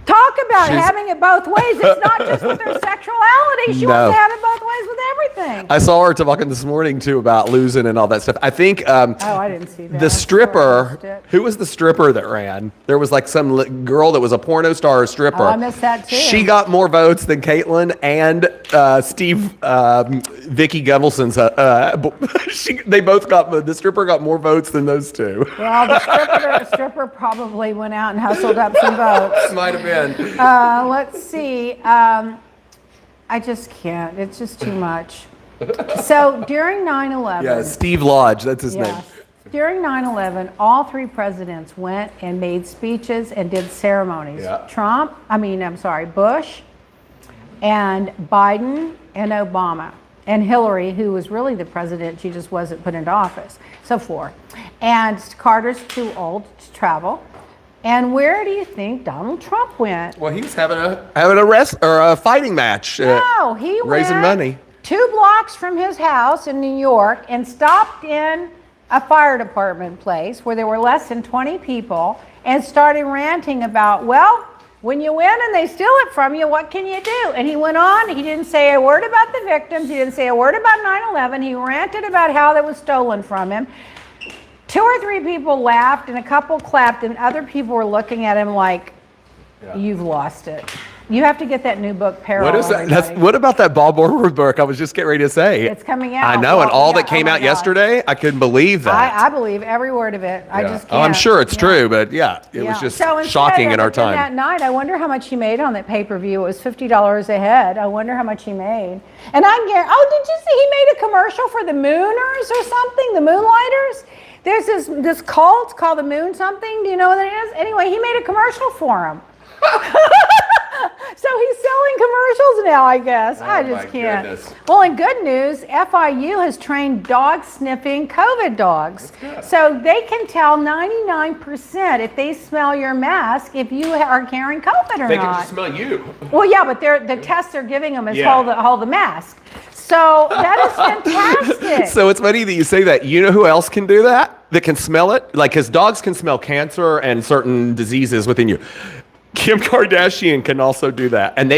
Talk about having it both ways. It's not just with her sexuality. She wants to have it both ways with everything. I saw her talking this morning, too, about losing and all that stuff. I think Oh, I didn't see that. the stripper, Sorry, I missed it. who was the stripper that ran? There was like some girl that was a porno star or stripper. Oh, I missed that, too. She got more votes than Caitlyn and Vicky Gevelson's. They both got, the stripper got more votes than those 2. Well, the stripper probably went out and hustled up some votes. Might have been. Let's see. I just can't. It's just too much. So during 9/11. Yeah, Steve Lodge, that's his name. Yes. During 9/11, all 3 presidents went and made speeches and did ceremonies. Yeah. Bush and Biden and Obama. And Hillary, who was really the president, she just wasn't put into office. So 4. And Carter's too old to travel. And where do you think Donald Trump went? Well, he was having a fighting match. No, he raising went money. 2 blocks from his house in New York and stopped in a fire department place where there were less than 20 people and started ranting about, well, when you win and they steal it from you, what can you do? And he went on. He didn't say a word about the victims. He didn't say a word about 9/11. He ranted about how that was stolen from him. 2 or 3 people laughed and a couple clapped and other people were looking at him like, you've lost it. You have to get that new book, Peril. What is that? What about that Bob Orwood book? I was just getting ready to say. It's coming out. I know, and all that came oh my out God. yesterday, I couldn't believe that. I believe every word of it. I just can't. Oh, I'm sure it's true, but it was just So instead shocking in of our time. That night, I wonder how much he made on that pay-per-view. It was $50 a head. I wonder how much he made. And I'm guaranteed. Oh, did you see he made a commercial for the Mooners or something? The Moonlighters. There's this cult called the Moon something. Do you know what it is? Anyway, he made a commercial for him. So he's selling commercials now, I guess. I just my can't. goodness. Well, in good news, FIU has trained dog sniffing COVID dogs. So they can tell 99% if they smell your mask if you are carrying COVID or They not. can just smell you. Well, yeah, but the test they're giving them is Yeah. hold the mask. So that is fantastic. So it's funny that you say that. You know who else can do that? That can smell it? Like, because dogs can smell cancer and certain diseases within you. Kim Kardashian can also do that. And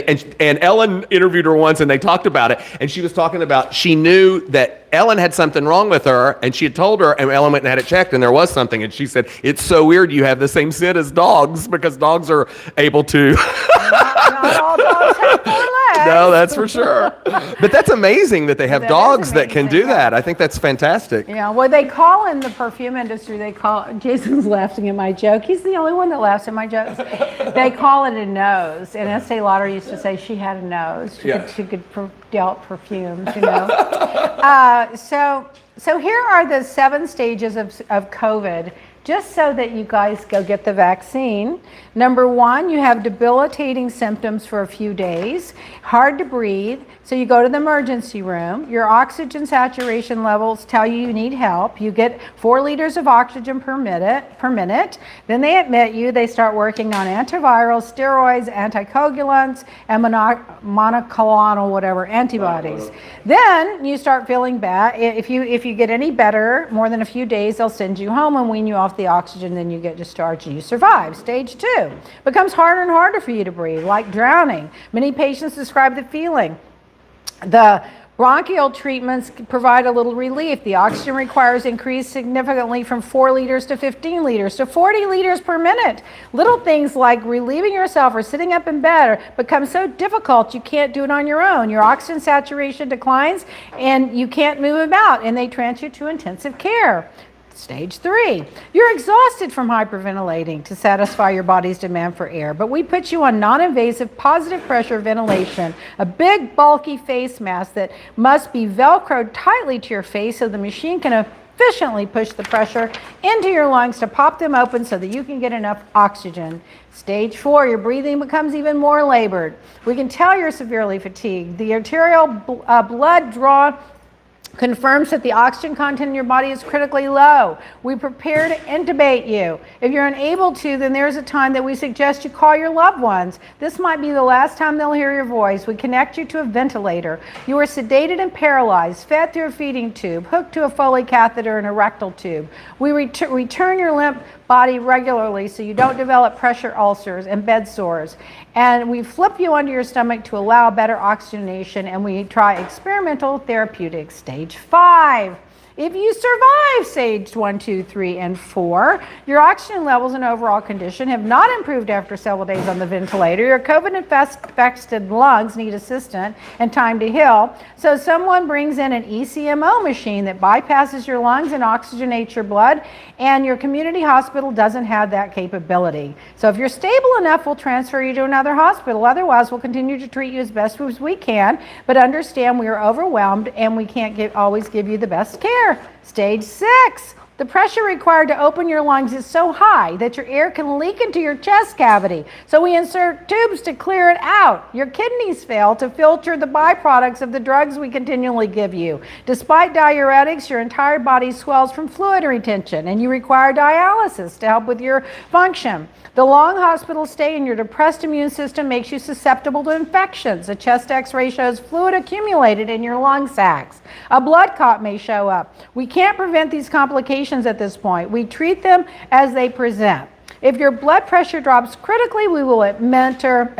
Ellen interviewed her once and they talked about it. And she was talking about, she knew that Ellen had something wrong with her and she had told her, and Ellen went and had it checked and there was something. And she said, it's so weird you have the same scent as dogs because dogs are able to. Not all dogs have 4 legs. No, that's for sure. But that's amazing that they have That is dogs that can amazing, do that. I think that's fantastic. Yeah, well, they call in the perfume industry, Jason's laughing at my joke. He's the only one that laughs at my jokes. They call it a nose. And Estee Lauder used to say she had a nose. She could dealt perfumes, you know. So here are the 7 stages of COVID just so that you guys go get the vaccine. Number one, you have debilitating symptoms for a few days, hard to breathe, so you go to the emergency room. Your oxygen saturation levels tell you need help. You get 4 liters of oxygen per minute. Then they admit you. They start working on antivirals, steroids, anticoagulants, and monoclonal whatever antibodies. Then you start feeling bad. If you get any better, more than a few days, they'll send you home and wean you off the oxygen. Then you get discharged and you survive. Stage 2 becomes harder and harder for you to breathe, like drowning. Many patients describe the feeling. The bronchial treatments provide a little relief. The oxygen requires increase significantly from 4 liters to 15 liters to 40 liters per minute. Little things like relieving yourself or sitting up in bed become so difficult you can't do it on your own. Your oxygen saturation declines and you can't move about, and they transfer you to intensive care. Stage 3, you're exhausted from hyperventilating to satisfy your body's demand for air, but we put you on non-invasive positive pressure ventilation, a big bulky face mask that must be velcroed tightly to your face so the machine can efficiently push the pressure into your lungs to pop them open so that you can get enough oxygen. Stage 4, your breathing becomes even more labored. We can tell you're severely fatigued. The arterial blood draw confirms that the oxygen content in your body is critically low. We prepare to intubate you. If you're unable to, then there's a time that we suggest you call your loved ones. This might be the last time they'll hear your voice. We connect you to a ventilator. You are sedated and paralyzed, fed through a feeding tube, hooked to a Foley catheter and a rectal tube. We return your limp body regularly so you don't develop pressure ulcers and bed sores. And we flip you under your stomach to allow better oxygenation, and we try experimental therapeutics. Stage 5. If you survive stage 1, 2, 3, and 4, your oxygen levels and overall condition have not improved after several days on the ventilator. Your COVID-infested lungs need assistance and time to heal. So someone brings in an ECMO machine that bypasses your lungs and oxygenates your blood, and your community hospital doesn't have that capability. So if you're stable enough, we'll transfer you to another hospital. Otherwise, we'll continue to treat you as best as we can, but understand we are overwhelmed and we can't always give you the best care. Stage 6. The pressure required to open your lungs is so high that your air can leak into your chest cavity. So we insert tubes to clear it out. Your kidneys fail to filter the byproducts of the drugs we continually give you. Despite diuretics, your entire body swells from fluid retention and you require dialysis to help with your function. The long hospital stay and your depressed immune system makes you susceptible to infections. A chest x-ray shows fluid accumulated in your lung sacs. A blood clot may show up. We can't prevent these complications at this point. We treat them as they present. If your blood pressure drops critically, we will administer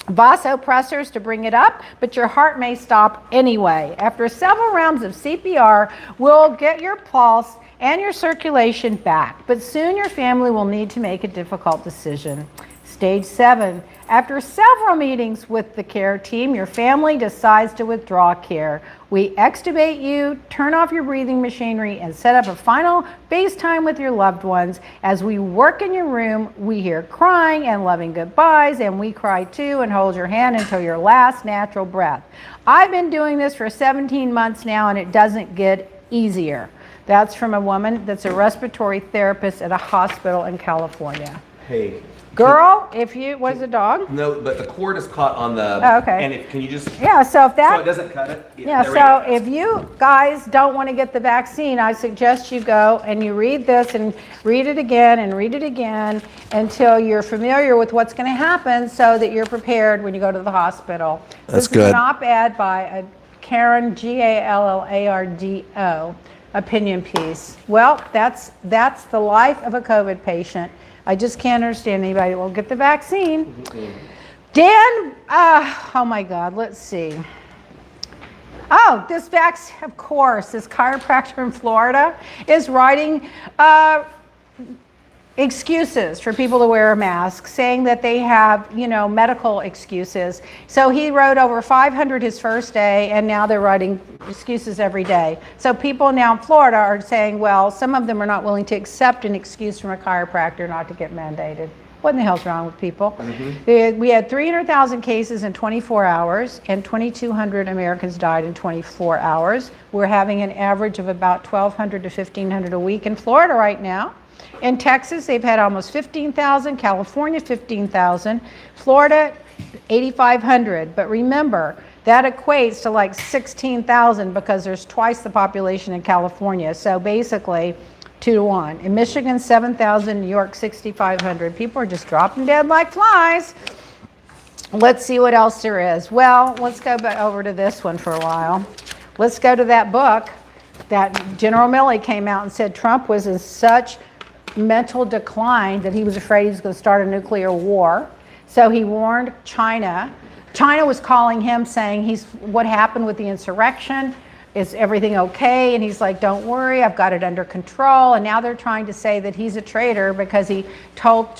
vasopressors to bring it up, but your heart may stop anyway. After several rounds of CPR, we'll get your pulse and your circulation back, but soon your family will need to make a difficult decision. Stage 7. After several meetings with the care team, your family decides to withdraw care. We extubate you, turn off your breathing machinery, and set up a final FaceTime with your loved ones. As we work in your room, we hear crying and loving goodbyes, and we cry too and hold your hand until your last natural breath. I've been doing this for 17 months now, and it doesn't get easier. That's from a woman that's a respiratory therapist at a hospital in California. Hey. Girl, if you, was a dog? No, but the cord is caught on the. Oh, okay. And can you just. Yeah, so if that. So it doesn't cut it? Yeah, there we so go. if you guys don't want to get the vaccine, I suggest you go and you read this and read it again and read it again until you're familiar with what's going to happen so that you're prepared when you go to the hospital. That's This good. is an op-ed by a Karen, Gallardo, opinion piece. Well, that's the life of a COVID patient. I just can't understand anybody that will get the vaccine. Dan, oh my God, let's see. Oh, this vaccine, of course, this chiropractor in Florida is writing excuses for people to wear a mask, saying that they have, medical excuses. So he wrote over 500 his first day, and now they're writing excuses every day. So people now in Florida are saying, well, some of them are not willing to accept an excuse from a chiropractor not to get mandated. What in the hell's wrong with people? Mm-hmm. We had 300,000 cases in 24 hours, and 2,200 Americans died in 24 hours. We're having an average of about 1,200 to 1,500 a week in Florida right now. In Texas, they've had almost 15,000. California, 15,000. Florida, 8,500. But remember, that equates to like 16,000 because there's twice the population in California. So basically, 2 to 1. In Michigan, 7,000. New York, 6,500. People are just dropping dead like flies. Let's see what else there is. Well, let's go back over to this one for a while. Let's go to that book that General Milley came out and said Trump was in such mental decline that he was afraid he was going to start a nuclear war. So he warned China. China was calling him saying, what happened with the insurrection? Is everything okay? And he's like, don't worry, I've got it under control. And now they're trying to say that he's a traitor because he told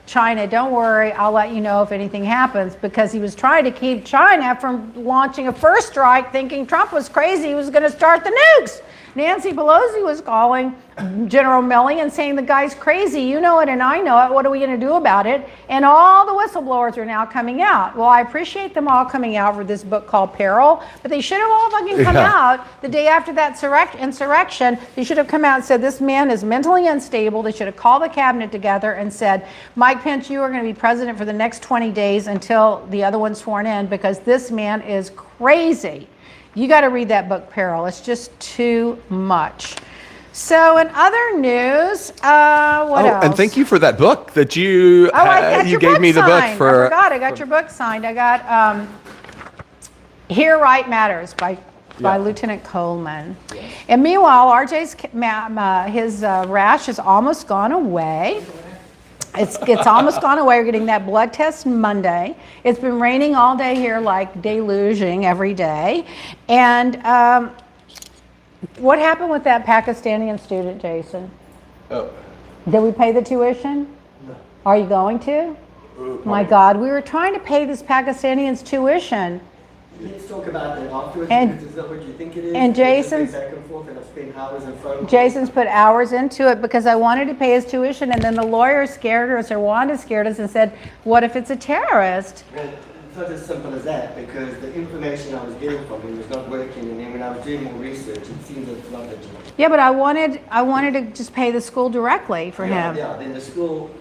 China, don't worry, I'll let you know if anything happens, because he was trying to keep China from launching a first strike, thinking Trump was crazy, he was going to start the nukes. Nancy Pelosi was calling General Milley and saying the guy's crazy. You know it and I know it. What are we going to do about it? And all the whistleblowers are now coming out. Well, I appreciate them all coming out for this book called Peril, but they should have all fucking come out the day after that insurrection. They should have come out and said this man is mentally unstable. They should have called the cabinet together and said, Mike Pence, you are going to be president for the next 20 days until the other one's sworn in, because this man is crazy. You got to read that book, Peril. It's just too much. So in other news, what else? And thank you for that book that you you gave me the book for. I forgot. I got your book signed. I got Here Right Matters by Lieutenant Coleman. And meanwhile, RJ's his rash has almost gone away. It's almost gone away. We're getting that blood test Monday. It's been raining all day here, like deluging every day. And what happened with that Pakistani student, Jason? Oh. Did we pay the tuition? No. Are you going to? My God, we were trying to pay this Pakistanian's tuition. Let's talk about that afterwards. And- because is that what you think it is? and Jason's- Back and forth, and I've spent hours on phone calls. Jason's put hours into it because I wanted to pay his tuition, and then the lawyer scared us, or Wanda scared us and said, what if it's a terrorist? Well, it's not as simple as that, because the information I was getting from him was not working, and then when I was doing more research, it seems that it's not legitimate. Yeah, but I wanted to just pay the school directly for him. Yeah, then the school,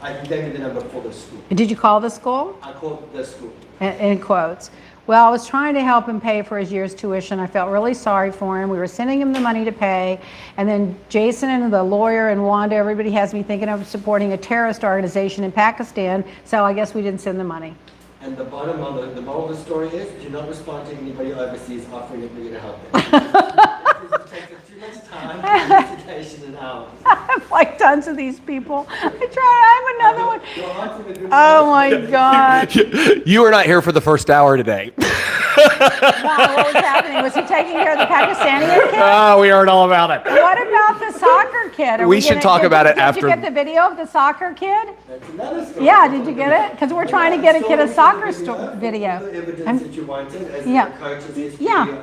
I gave me the number for the school. Did you call the school? I called the school. In quotes. Well, I was trying to help him pay for his year's tuition. I felt really sorry for him. We were sending him the money to pay. And then Jason and the lawyer and Wanda, everybody has me thinking of supporting a terrorist organization in Pakistan. So I guess we didn't send the money. And the bottom of the moral of the story is, do not respond to anybody overseas offering that you're going to help them. It takes too much time, investigation, and hours. I've like tons of these people. I have another one. Oh my God. You were not here for the first hour today. Wow, what was happening? Was he taking care of the Pakistani kid? Oh, we heard all about it. What about the soccer kid? Are We should talk about it after- Did you get the video of the soccer kid? That's another story. Yeah, did you get it? Because we're trying to get a kid a soccer video. The evidence I'm- that you wanted as Yeah. the coach's history. Yeah.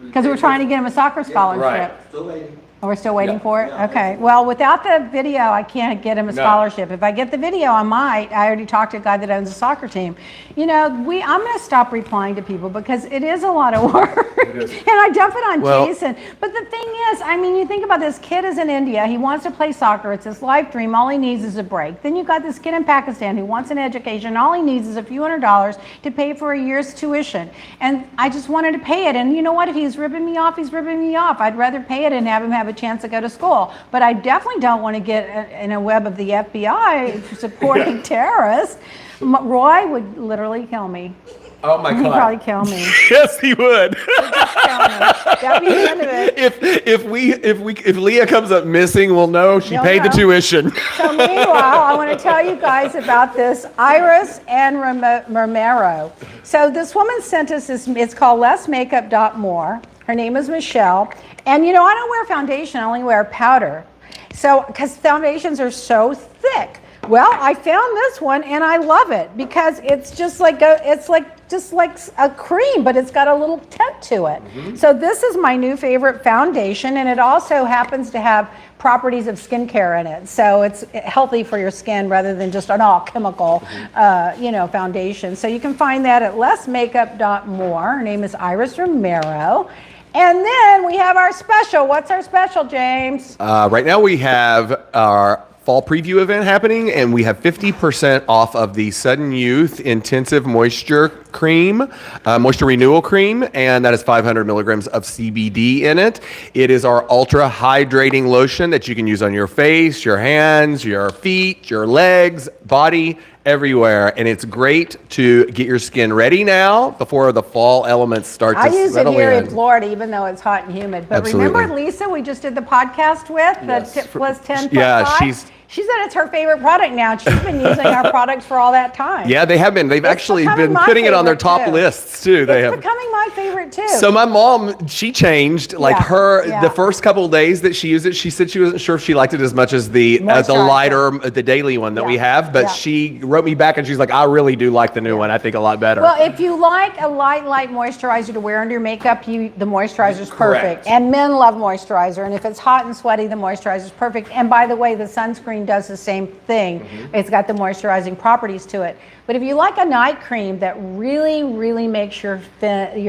Because we're trying to get him a soccer scholarship. Right. Still waiting. Oh, we're still waiting Yeah. for it? Yeah. Okay. Well, without the video, I can't get him a No. scholarship. If I get the video, I might. I already talked to a guy that owns a soccer team. You know, I'm going to stop replying to people because it is a lot of work. is. And I dump it on Well- Jason. But the thing is, I mean, you think about this kid is in India. He wants to play soccer. It's his life dream. All he needs is a break. Then you've got this kid in Pakistan who wants an education. All he needs is a few $100s to pay for a year's tuition. And I just wanted to pay it. And you know what? If he's ripping me off, he's ripping me off. I'd rather pay it and have him have a chance to go to school. But I definitely don't want to get in a web of the FBI supporting terrorists. Roy would literally kill me. Oh my He'd God. probably kill me. Yes, he would. Kill me. That'd be the end of it. if Leah comes up missing, we'll know she You'll paid the know. tuition. So meanwhile, I want to tell you guys about this Iris and Romero. So this woman sent us this, it's called lessmakeup.more. Her name is Michelle. And you know, I don't wear foundation, I only wear powder. So, because foundations are so thick. Well, I found this one and I love it because it's just like, it's like just like a cream, but it's got a little tint to it. So this is my new favorite foundation, and it also happens to have properties of skincare in it. So it's healthy for your skin rather than just an all chemical, foundation. So you can find that at lessmakeup.more. Her name is Iris Romero. And then we have our special. What's our special, James? Right now we have our fall preview event happening, and we have 50% off of the Sudden Youth Intensive Moisture Cream, Moisture Renewal Cream, and that is 500 milligrams of CBD in it. It is our ultra hydrating lotion that you can use on your face, your hands, your feet, your legs, body, everywhere, and it's great to get your skin ready now before the fall elements start to I use it settle here in in. Florida, even though it's hot and humid. But Absolutely. remember Lisa, we just did the podcast with, Yes. the Tip Plus 10 Yeah, plus 5? She said it's her favorite product now, and she's been using our products for all that time. Yeah, they have been. They've actually becoming been my putting it on their favorite, top too. lists too. They It's have. becoming my favorite too. So my mom, she changed Yeah. the first couple of days that she used it. She said she wasn't sure if she liked it as much as the Moisturizer. lighter, the daily one that we Yeah. have. But Yeah. she wrote me back and she's like, I really do like the new one. I think a lot better. Well, if you like a light moisturizer to wear under your makeup, the moisturizer is Correct. perfect. And men love moisturizer. And if it's hot and sweaty, the moisturizer is perfect. And by the way, the sunscreen does the same thing. It's got the moisturizing properties to it. But if you like a night cream that really, really makes your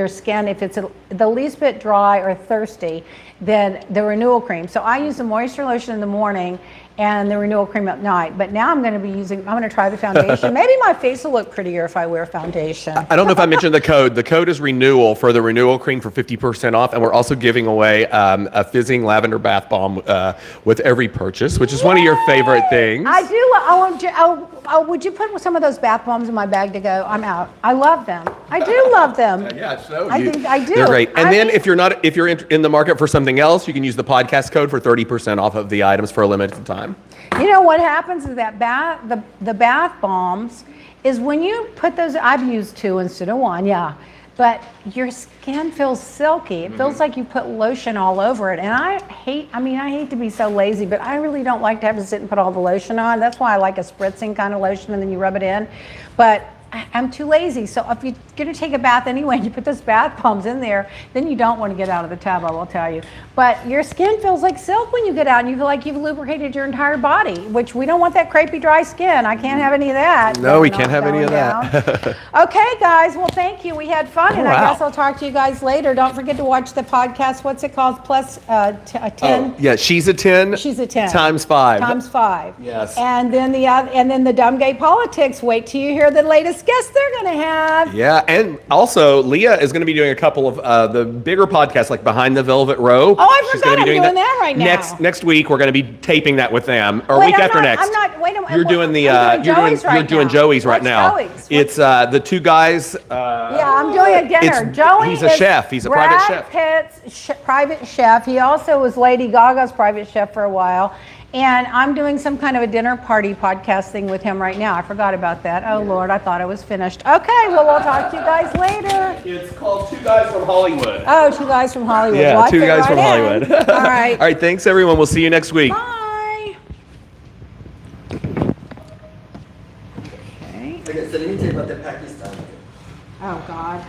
skin, if it's the least bit dry or thirsty, then the renewal cream. So I use the moisture lotion in the morning and the renewal cream at night. But now I'm going to try the foundation. Maybe my face will look prettier if I wear foundation. I don't know if I mentioned the code. The code is renewal for the renewal cream for 50% off, and we're also giving away a fizzing lavender bath bomb with every purchase, which is one of your favorite things. I do. Would you put some of those bath bombs in my bag to go? I'm out. I love them. I do love them. Yeah, so I think I do. They're great. And I then mean- if you're in the market for something else, you can use the podcast code for 30% off of the items for a limited time. You know what happens is that the bath bombs is when you put those. I've used 2 instead of 1. Yeah. But your skin feels silky. It feels like you put lotion all over it. And I hate to be so lazy, but I really don't like to have to sit and put all the lotion on. That's why I like a spritzing kind of lotion and then you rub it in. But I'm too lazy. So if you're going to take a bath anyway and you put those bath bombs in there, then you don't want to get out of the tub, I will tell you. But your skin feels like silk when you get out and you feel like you've lubricated your entire body, which we don't want that crepey, dry skin. I can't have any of that. No, we Not can't have any of going that. down. Okay, guys. Well, thank you. We had fun, and I Wow. guess I'll talk to you guys later. Don't forget to watch the podcast. What's it called? Plus 10. Oh, yeah, she's a 10. She's a 10. Times 5. Times 5. Yes. And then the dumb gay politics. Wait till you hear the latest guest they're going to have. Yeah, and also Leah is going to be doing a couple of the bigger podcasts like Behind the Velvet Rope. Oh, I She's forgot gonna be I'm doing that right now. Next week we're going to be taping that with them, or Wait, week I'm after not- next. I'm not- wait a minute. You're doing the I'm doing Joey's right you're doing now. Joey's right What's now. Joey's? It's the 2 guys. Yeah, I'm doing a dinner. it's- Joey he's a is chef. He's a private chef. Brad Pitt's private chef. He also was Lady Gaga's private chef for a while. And I'm doing some kind of a dinner party podcast thing with him right now. I forgot about that. Oh, Lord, I thought I was finished. Okay, well, we'll talk to you guys later. It's called 2 Guys from Hollywood. Oh, 2 guys from Hollywood. Yeah, Well, I 2 fit Guys right from in. Hollywood. All right. All right, thanks everyone. We'll see you next week. Bye. Okay, so let me tell you about the Pakistan. Oh, God.